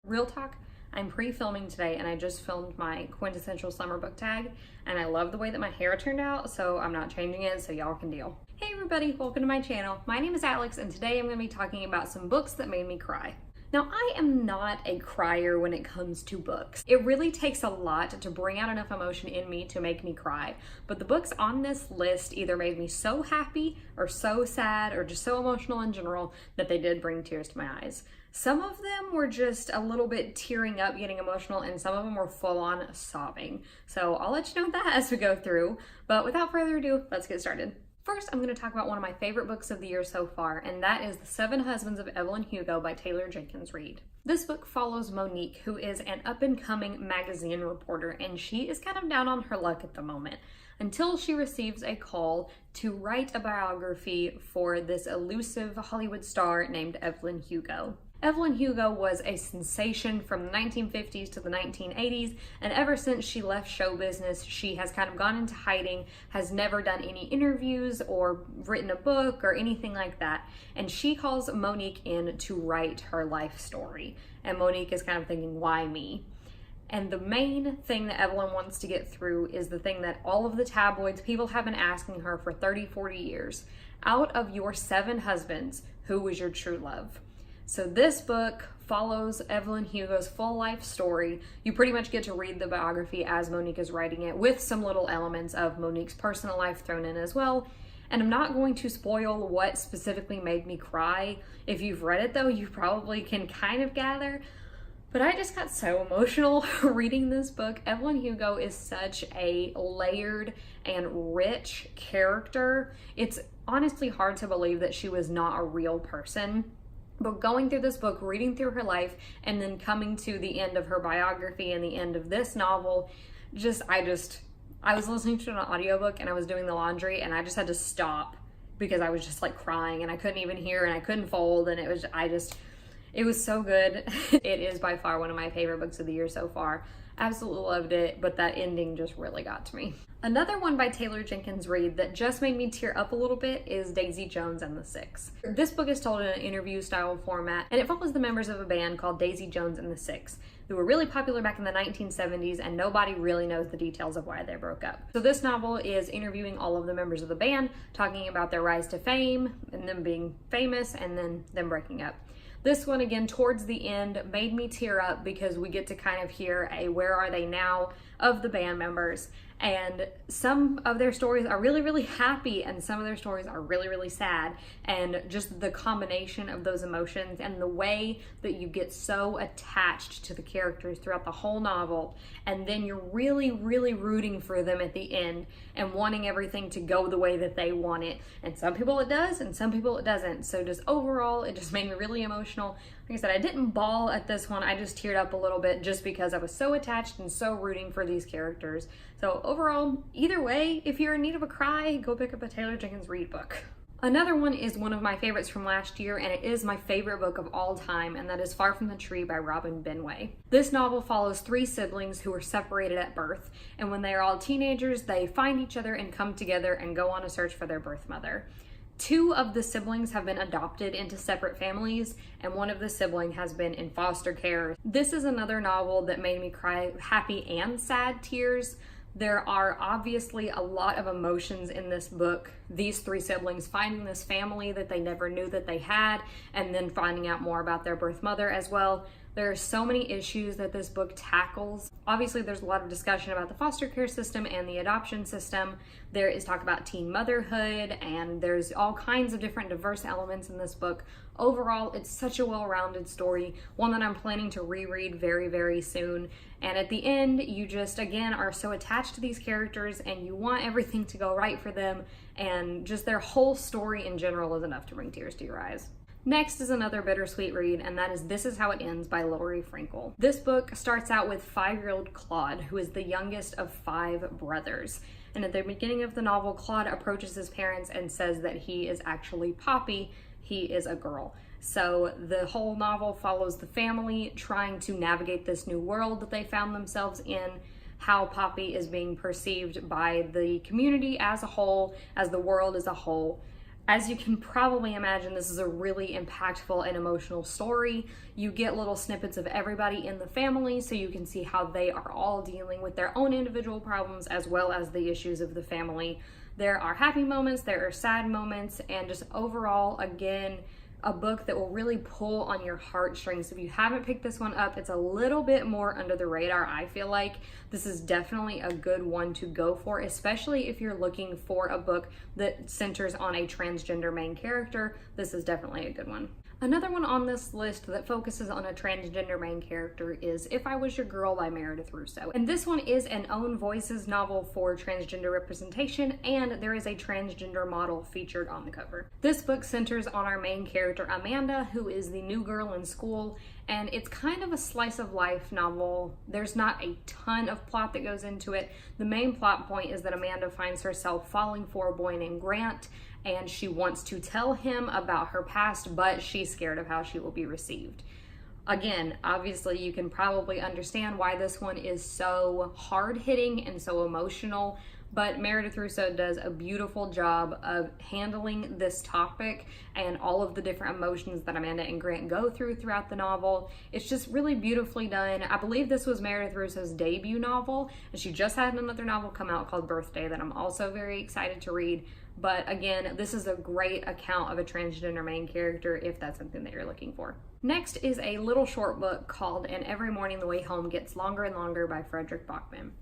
Real talk, I'm pre-filming today and I just filmed my quintessential summer book tag and I love the way that my hair turned out, so I'm not changing it so y'all can deal. Hey everybody, welcome to my channel. My name is Alex and today I'm going to be talking about some books that made me cry. Now, I am not a crier when it comes to books. It really takes a lot to bring out enough emotion in me to make me cry, but the books on this list either made me so happy or so sad or just so emotional in general that they did bring tears to my eyes. Some of them were just a little bit tearing up, getting emotional, and some of them were full-on sobbing. So I'll let you know that as we go through, but without further ado, let's get started. First, I'm going to talk about one of my favorite books of the year so far, and that is The Seven Husbands of Evelyn Hugo by Taylor Jenkins Reid. This book follows Monique, who is an up-and-coming magazine reporter, and she is kind of down on her luck at the moment, until she receives a call to write a biography for this elusive Hollywood star named Evelyn Hugo. Evelyn Hugo was a sensation from the 1950s to the 1980s, and ever since she left show business, she has kind of gone into hiding, has never done any interviews or written a book or anything like that. And she calls Monique in to write her life story. And Monique is kind of thinking, why me? And the main thing that Evelyn wants to get through is the thing that all of the tabloids, people have been asking her for 30, 40 years. Out of your 7 husbands, who was your true love? So this book follows Evelyn Hugo's full life story. You pretty much get to read the biography as Monique is writing it, with some little elements of Monique's personal life thrown in as well. And I'm not going to spoil what specifically made me cry. If you've read it though, you probably can kind of gather. But I just got so emotional reading this book. Evelyn Hugo is such a layered and rich character. It's honestly hard to believe that she was not a real person. But going through this book, reading through her life, and then coming to the end of her biography and the end of this novel, I was listening to an audiobook and I was doing the laundry and I just had to stop because I was just like crying and I couldn't even hear and I couldn't fold, and it was so good. It is by far one of my favorite books of the year so far. Absolutely loved it, but that ending just really got to me. Another one by Taylor Jenkins Reid that just made me tear up a little bit is Daisy Jones and the Six. This book is told in an interview style format, and it follows the members of a band called Daisy Jones and the Six, who were really popular back in the 1970s, and nobody really knows the details of why they broke up. So this novel is interviewing all of the members of the band, talking about their rise to fame, and them being famous, and then them breaking up. This one, again, towards the end, made me tear up because we get to kind of hear a where are they now of the band members. And some of their stories are really, really happy, and some of their stories are really, really sad. And just the combination of those emotions and the way that you get so attached to the characters throughout the whole novel, and then you're really, really rooting for them at the end and wanting everything to go the way that they want it. And some people it does, and some people it doesn't. So just overall, it just made me really emotional. Like I said, I didn't bawl at this one. I just teared up a little bit just because I was so attached and so rooting for these characters. So overall, either way, if you're in need of a cry, go pick up a Taylor Jenkins Reid book. Another one is one of my favorites from last year, and it is my favorite book of all time, and that is Far From the Tree by Robin Benway. This novel follows 3 siblings who were separated at birth, and when they are all teenagers, they find each other and come together and go on a search for their birth mother. 2 of the siblings have been adopted into separate families, and one of the siblings has been in foster care. This is another novel that made me cry happy and sad tears. There are obviously a lot of emotions in this book. These 3 siblings finding this family that they never knew that they had, and then finding out more about their birth mother as well. There are so many issues that this book tackles. Obviously, there's a lot of discussion about the foster care system and the adoption system. There is talk about teen motherhood, and there's all kinds of different diverse elements in this book. Overall, it's such a well-rounded story, one that I'm planning to reread very, very soon. And at the end, you just, again, are so attached to these characters and you want everything to go right for them, and just their whole story in general is enough to bring tears to your eyes. Next is another bittersweet read, and that is This Is How It Ends by Laurie Frankel. This book starts out with 5-year-old Claude, who is the youngest of 5 brothers. And at the beginning of the novel, Claude approaches his parents and says that he is actually Poppy, he is a girl. So the whole novel follows the family trying to navigate this new world that they found themselves in, how Poppy is being perceived by the community as a whole, as the world as a whole. As you can probably imagine, this is a really impactful and emotional story. You get little snippets of everybody in the family so you can see how they are all dealing with their own individual problems as well as the issues of the family. There are happy moments, there are sad moments, and just overall, again, a book that will really pull on your heartstrings. If you haven't picked this one up, it's a little bit more under the radar, I feel like. This is definitely a good one to go for, especially if you're looking for a book that centers on a transgender main character. This is definitely a good one. Another one on this list that focuses on a transgender main character is If I Was Your Girl by Meredith Russo. And this one is an own voices novel for transgender representation, and there is a transgender model featured on the cover. This book centers on our main character, Amanda, who is the new girl in school, and it's kind of a slice of life novel. There's not a ton of plot that goes into it. The main plot point is that Amanda finds herself falling for a boy named Grant, and she wants to tell him about her past, but she's scared of how she will be received. Again, obviously you can probably understand why this one is so hard-hitting and so emotional, but Meredith Russo does a beautiful job of handling this topic and all of the different emotions that Amanda and Grant go through throughout the novel. It's just really beautifully done. I believe this was Meredith Russo's debut novel, and she just had another novel come out called Birthday that I'm also very excited to read. But again, this is a great account of a transgender main character if that's something that you're looking for. Next is a little short book called And Every Morning the Way Home Gets Longer and Longer by Frederick Bachman.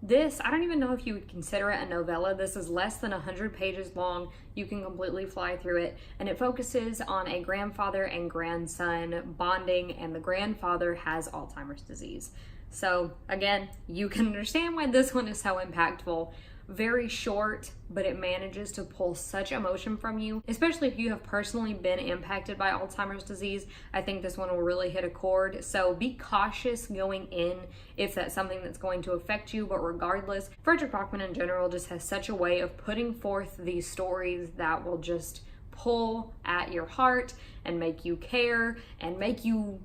This, I don't even know if you would consider it a novella. This is less than 100 pages long. You can completely fly through it. And it focuses on a grandfather and grandson bonding, and the grandfather has Alzheimer's disease. So again, you can understand why this one is so impactful. Very short, but it manages to pull such emotion from you, especially if you have personally been impacted by Alzheimer's disease. I think this one will really hit a chord, so be cautious going in if that's something that's going to affect you. But regardless, Frederick Bachman in general just has such a way of putting forth these stories that will just pull at your heart and make you care and make you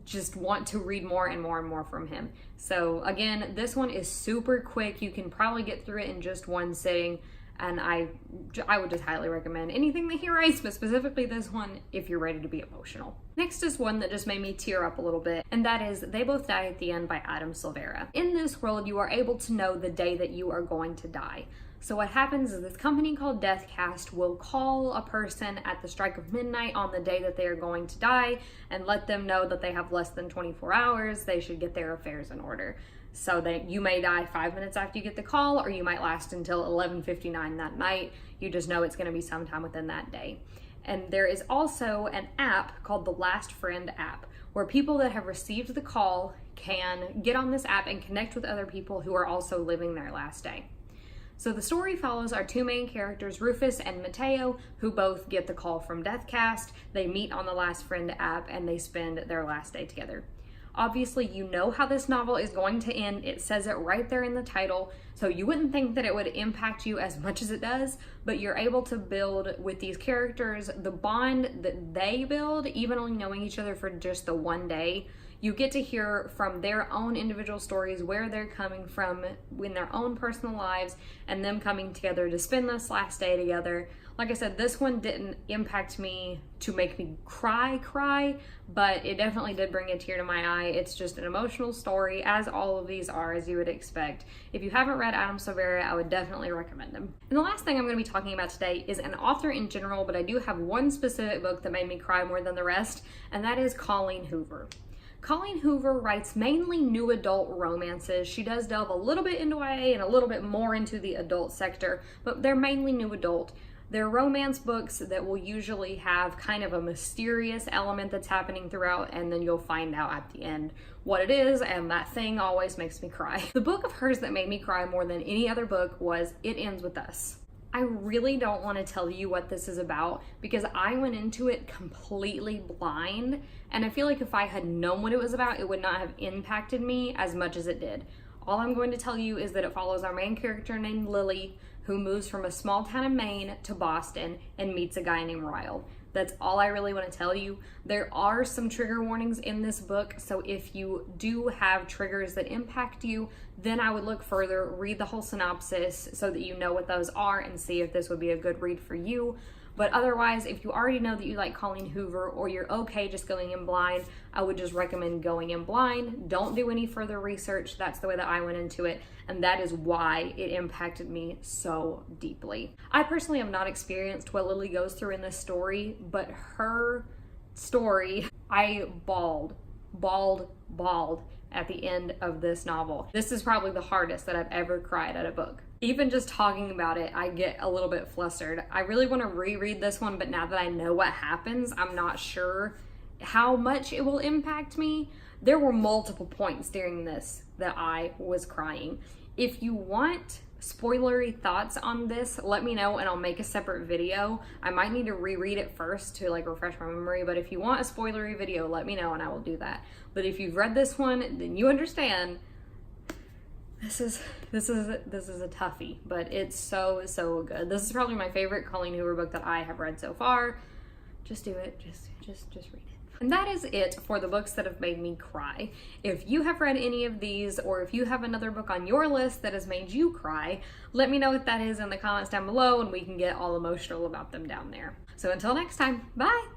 just want to read more and more and more from him. So again, this one is super quick. You can probably get through it in just one sitting, and I would just highly recommend anything that he writes, but specifically this one if you're ready to be emotional. Next is one that just made me tear up a little bit, and that is They Both Die at the End by Adam Silvera. In this world, you are able to know the day that you are going to die. So what happens is this company called Deathcast will call a person at the strike of midnight on the day that they are going to die and let them know that they have less than 24 hours. They should get their affairs in order. So that you may die 5 minutes after you get the call, or you might last until 11:59 that night. You just know it's going to be sometime within that day. And there is also an app called the Last Friend app, where people that have received the call can get on this app and connect with other people who are also living their last day. So the story follows our two main characters, Rufus and Mateo, who both get the call from Deathcast. They meet on the Last Friend app and they spend their last day together. Obviously, you know how this novel is going to end. It says it right there in the title, so you wouldn't think that it would impact you as much as it does, but you're able to build with these characters the bond that they build, even only knowing each other for just the one day. You get to hear from their own individual stories, where they're coming from in their own personal lives, and them coming together to spend this last day together. Like I said, this one didn't impact me to make me cry, but it definitely did bring a tear to my eye. It's just an emotional story, as all of these are, as you would expect. If you haven't read Adam Silvera, I would definitely recommend him. And the last thing I'm going to be talking about today is an author in general, but I do have one specific book that made me cry more than the rest, and that is Colleen Hoover. Colleen Hoover writes mainly new adult romances. She does delve a little bit into YA and a little bit more into the adult sector, but they're mainly new adult. They're romance books that will usually have kind of a mysterious element that's happening throughout, and then you'll find out at the end what it is, and that thing always makes me cry. The book of hers that made me cry more than any other book was It Ends With Us. I really don't want to tell you what this is about because I went into it completely blind, and I feel like if I had known what it was about, it would not have impacted me as much as it did. All I'm going to tell you is that it follows our main character named Lily, who moves from a small town in Maine to Boston and meets a guy named Ryle. That's all I really want to tell you. There are some trigger warnings in this book, so if you do have triggers that impact you, then I would look further, read the whole synopsis so that you know what those are and see if this would be a good read for you. But otherwise, if you already know that you like Colleen Hoover or you're okay just going in blind, I would just recommend going in blind. Don't do any further research. That's the way that I went into it, and that is why it impacted me so deeply. I personally have not experienced what Lily goes through in this story, but her story, I bawled at the end of this novel. This is probably the hardest that I've ever cried at a book. Even just talking about it, I get a little bit flustered. I really want to reread this one, but now that I know what happens, I'm not sure how much it will impact me. There were multiple points during this that I was crying. If you want spoilery thoughts on this, let me know and I'll make a separate video. I might need to reread it first to like refresh my memory, but if you want a spoilery video, let me know and I will do that. But if you've read this one, then you understand this is a toughie, but it's so good. This is probably my favorite Colleen Hoover book that I have read so far. Just do it. Just read it. And that is it for the books that have made me cry. If you have read any of these, or if you have another book on your list that has made you cry, let me know what that is in the comments down below and we can get all emotional about them down there. So until next time, bye!